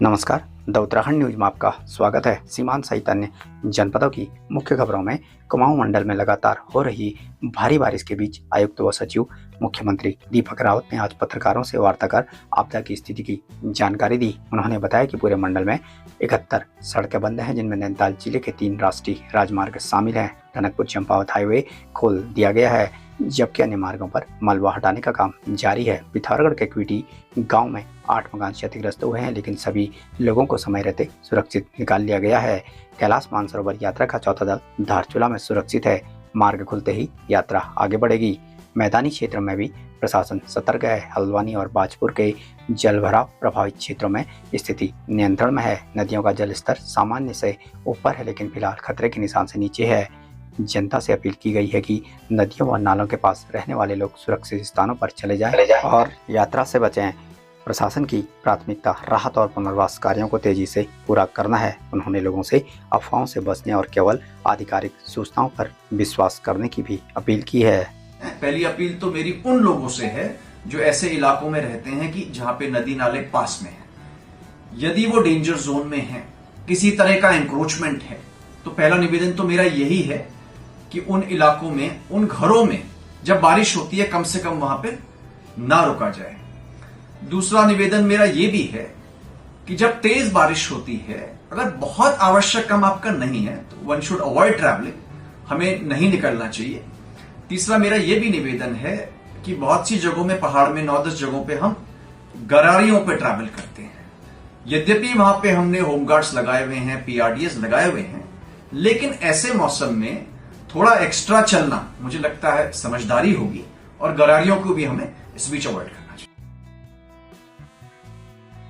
नमस्कार, the Uttarakhand news में आपका स्वागत है। सीमांत सहित अन्य जनपदों की मुख्य खबरों में कुमाऊं मंडल में लगातार हो रही भारी बारिश के बीच आयुक्त व सचिव मुख्यमंत्री दीपक रावत ने आज पत्रकारों से वार्ता कर आपदा की स्थिति की जानकारी दी। उन्होंने बताया कि पूरे मंडल में 71 सड़कें बंद हैं, जिनमें नैनीताल जिले के 3 राष्ट्रीय राजमार्ग शामिल हैं। टनकपुर चंपावत हाईवे खोल दिया गया है, जबकि अन्य मार्गों पर मलबा हटाने का काम जारी है। पिथौरागढ़ के क्वीटी गांव में 8 मकान क्षतिग्रस्त हुए हैं, लेकिन सभी लोगों को समय रहते सुरक्षित निकाल लिया गया है। कैलाश मानसरोवर यात्रा का चौथा दल धारचूला में सुरक्षित है। मार्ग खुलते ही यात्रा आगे बढ़ेगी। मैदानी क्षेत्र में भी प्रशासन सतर्क है। हल्द्वानी और बाजपुर के जलभराव प्रभावित क्षेत्रों में स्थिति नियंत्रण में है। नदियों का जलस्तर सामान्य से ऊपर है, लेकिन फिलहाल खतरे के निशान से नीचे है। जनता से अपील की गई है कि नदियों व नालों के पास रहने वाले लोग सुरक्षित स्थानों पर चले जाएं और यात्रा से बचें। प्रशासन की प्राथमिकता राहत और पुनर्वास कार्यों को तेजी से पूरा करना है। उन्होंने लोगों से अफवाहों से बचने और केवल आधिकारिक सूचनाओं पर विश्वास करने की भी अपील की है। पहली अपील तो मेरी उन लोगों से है जो ऐसे इलाकों में रहते हैं कि जहां पे नदी नाले पास में है। यदि वो डेंजर जोन में है, किसी तरह का एंक्रोचमेंट है, तो पहला निवेदन तो मेरा यही है कि उन इलाकों में, उन घरों में जब बारिश होती है, कम से कम वहां पे ना रुका जाए। दूसरा निवेदन मेरा यह भी है कि जब तेज बारिश होती है, अगर बहुत आवश्यक काम आपका नहीं है तो वन शुड अवॉइड ट्रैवलिंग, हमें नहीं निकलना चाहिए। तीसरा मेरा यह भी निवेदन है कि बहुत सी जगहों में, पहाड़ में 9-10 जगहों पे हम गरारियों पे ट्रैवल करते हैं। यद्यपि वहां पे हमने होमगार्ड्स लगाए हुए हैं, पीआरडीएस लगाए हुए हैं, लेकिन ऐसे मौसम में थोड़ा एक्स्ट्रा चलना मुझे लगता है समझदारी होगी, और गरारियों को भी हमें इस बीच अवॉइड करना चाहिए।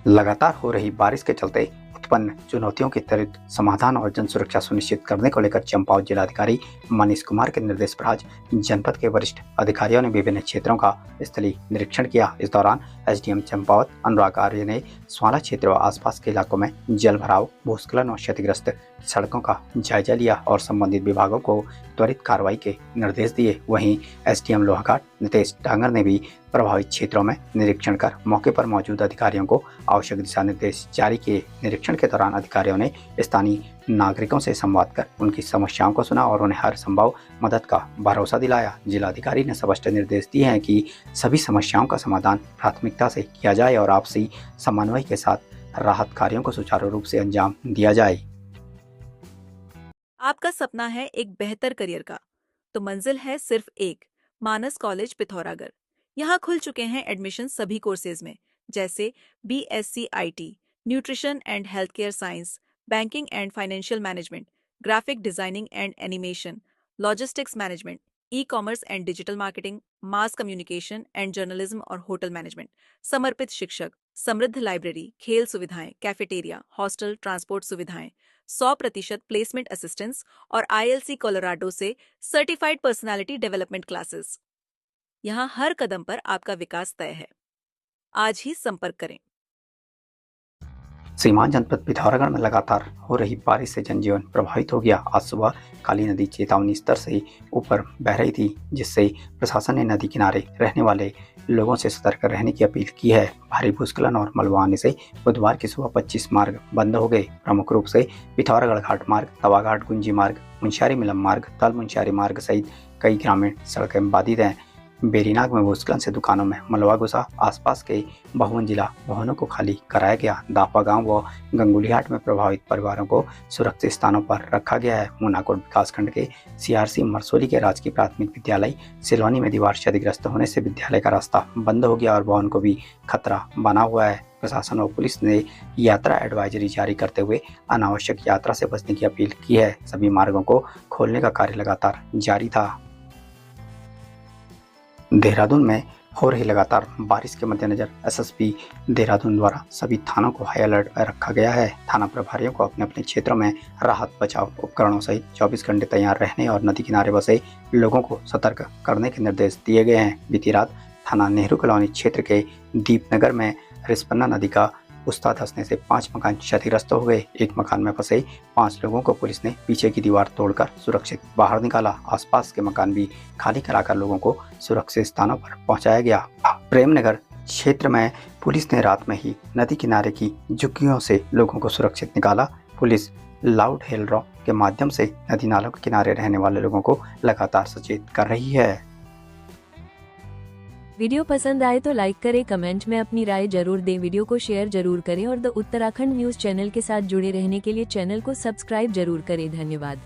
लगातार हो रही बारिश के चलते उत्पन्न चुनौतियों के त्वरित समाधान और जन सुरक्षा सुनिश्चित करने को लेकर चंपावत जिलाधिकारी मनीष कुमार के निर्देश पर आज जनपद के वरिष्ठ अधिकारियों ने विभिन्न क्षेत्रों का स्थलीय निरीक्षण किया। इस दौरान एसडीएम चंपावत अनुराग आर्य ने स्वाला क्षेत्र व आसपास के इलाकों में जल भराव, भूस्खलन और क्षतिग्रस्त सड़कों का जायजा लिया और संबंधित विभागों को त्वरित कार्रवाई के निर्देश दिए। वहीं एसडीएम लोहाघाट नितेश डांगर ने भी प्रभावित क्षेत्रों में निरीक्षण कर मौके पर मौजूद अधिकारियों को आवश्यक दिशा निर्देश जारी किए। निरीक्षण के दौरान अधिकारियों ने स्थानीय नागरिकों से संवाद कर उनकी समस्याओं को सुना और उन्हें हर संभव मदद का भरोसा दिलाया। जिलाधिकारी ने स्पष्ट निर्देश दिए हैं कि सभी समस्याओं का समाधान प्राथमिकता से किया जाए और आपसी समन्वय के साथ राहत कार्यों को सुचारू रूप से अंजाम दिया जाए। आपका सपना है एक बेहतर करियर का, तो मंजिल है सिर्फ एक, मानस कॉलेज पिथौरागढ़। यहाँ खुल चुके हैं एडमिशन सभी कोर्सेज में, जैसे BSc IT, nutrition and health care science, banking and financial management, graphic designing and animation, logistics management, e commerce and digital marketing, mass communication and journalism और होटल मैनेजमेंट। समर्पित शिक्षक, समृद्ध लाइब्रेरी, खेल सुविधाएं, cafeteria, hostel, transport सुविधाएं, 100% placement assistance और ILC Colorado से certified personality development classes. यहाँ हर कदम पर आपका विकास तय है। आज ही संपर्क करें। सीमांत जनपद पिथौरागढ़ में लगातार हो रही बारिश से जनजीवन प्रभावित हो गया। आज सुबह काली नदी चेतावनी स्तर से ऊपर बह रही थी, जिससे प्रशासन ने नदी किनारे रहने वाले लोगों से सतर्क रहने की अपील की है। भारी भूस्खलन और मलबा आने से बुधवार की सुबह 25 मार्ग बंद हो गए। प्रमुख रूप से पिथौरागढ़ घाट मार्ग, तवाघाट गुंजी मार्ग, मुंशियारी मिलम मार्ग, तल मुंशियारी मार्ग सहित कई ग्रामीण सड़कें बाधित हैं। बेरीनाग में भूस्खलन से दुकानों में मलबा घुसा। आसपास के बहुमंजिला भवनों को खाली कराया गया। दापा गांव व गंगुलीहाट में प्रभावित परिवारों को सुरक्षित स्थानों पर रखा गया है। मुनाकोट विकासखंड के सीआरसी मरसोली के राजकीय प्राथमिक विद्यालय सिलोनी में दीवार क्षतिग्रस्त होने से विद्यालय का रास्ता बंद हो गया और भवन को भी खतरा बना हुआ है। प्रशासन और पुलिस ने यात्रा एडवाइजरी जारी करते हुए अनावश्यक यात्रा से बचने की अपील की है। सभी मार्गों को खोलने का कार्य लगातार जारी था। देहरादून में हो रही लगातार बारिश के मद्देनजर एसएसपी देहरादून द्वारा सभी थानों को हाई अलर्ट पर रखा गया है। थाना प्रभारियों को अपने अपने क्षेत्रों में राहत बचाव उपकरणों सहित 24 घंटे तैयार रहने और नदी किनारे बसे लोगों को सतर्क करने के निर्देश दिए गए हैं। बीती रात थाना नेहरू कॉलोनी क्षेत्र के दीपनगर में रिस्पन्ना नदी का उस्ता धंसने से 5 मकान क्षतिग्रस्त हो गए। एक मकान में फंसे 5 लोगों को पुलिस ने पीछे की दीवार तोड़कर सुरक्षित बाहर निकाला। आसपास के मकान भी खाली कराकर लोगों को सुरक्षित स्थानों पर पहुंचाया गया। प्रेमनगर क्षेत्र में पुलिस ने रात में ही नदी किनारे की झुग्गियों से लोगों को सुरक्षित निकाला। पुलिस लाउड हेलरॉ के माध्यम से नदी नालों के किनारे रहने वाले लोगों को लगातार सचेत कर रही है। वीडियो पसंद आए तो लाइक करें, कमेंट में अपनी राय जरूर दें, वीडियो को शेयर जरूर करें और द उत्तराखंड न्यूज चैनल के साथ जुड़े रहने के लिए चैनल को सब्सक्राइब जरूर करें। धन्यवाद।